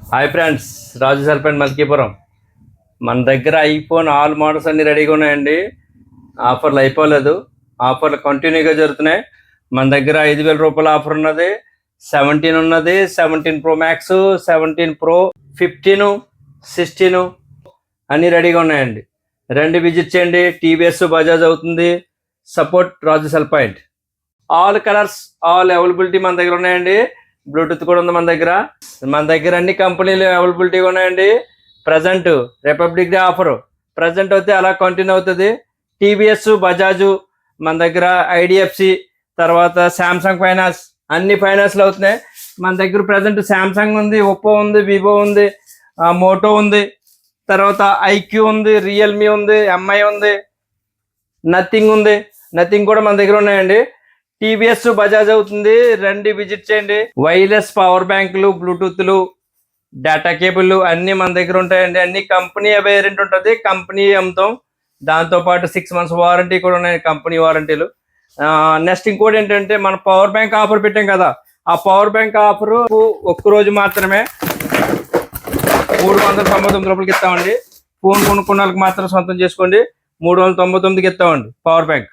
Hi friends, రాజు సర్పంచ్ మల్కీపురం. మన దగ్గర iPhone all models అన్ని రెడీగా ఉన్నాయండి. ఆఫర్లు అయిపోలేదు, ఆఫర్లు కంటిన్యూగా జరుగుతున్నాయి. మన దగ్గర 5,000 రూపాయల ఆఫర్ ఉన్నది, 17 ఉన్నది, 17 ప్రో మ్యాక్స్, 17 ప్రో, 15, 16 అన్నీ రెడీగా ఉన్నాయండి. రండి, విజిట్ చేయండి. టీవీఎస్, బజాజ్ అవుతుంది. Support Raju sarpanch. All colours, all availability మన దగ్గర ఉన్నాయండి. బ్లూటూత్ కూడా ఉంది మన దగ్గర. అన్ని కంపెనీలు అవైలబిలిటీగా ఉన్నాయండి. Present republic day offer present అయితే అలా కంటిన్యూ అవుతుంది. టీవీఎస్, బజాజు మన దగ్గర, ఐడిఎఫ్సి, తర్వాత శాంసంగ్ ఫైనాన్స్, అన్ని ఫైనాన్స్లు అవుతున్నాయి. మన దగ్గర ప్రజెంట్ శాంసంగ్ ఉంది, ఒప్పో ఉంది, వివో ఉంది, మోటో ఉంది, తర్వాత ఐక్యూ ఉంది, రియల్మీ ఉంది, ఎంఐ ఉంది, నథింగ్ కూడా మన దగ్గర ఉన్నాయండి. టీవీఎస్, బజాజ్ అవుతుంది. రండి, విజిట్ చేయండి. వైర్లెస్ పవర్ బ్యాంకులు, బ్లూటూత్లు, డేటా కేబుల్ అన్ని మన దగ్గర ఉంటాయండి. అన్ని కంపెనీ వేరియంట్ ఉంటుంది, కంపెనీ అమ్ముతాం. దాంతోపాటు 6 months వారంటీ కూడా ఉన్నాయి, కంపెనీ వారంటీలు. నెక్స్ట్ ఇంకోటి ఏంటంటే, మన పవర్ బ్యాంక్ ఆఫర్ పెట్టాం కదా, ఆ పవర్ బ్యాంక్ ఆఫర్ ఒక్కరోజు మాత్రమే 399 రూపాయలకి ఇస్తామండి. ఫోన్ కొనుక్కున్న వాళ్ళకి మాత్రం సొంతం చేసుకోండి. 399కి ఇస్తామండి పవర్ బ్యాంక్.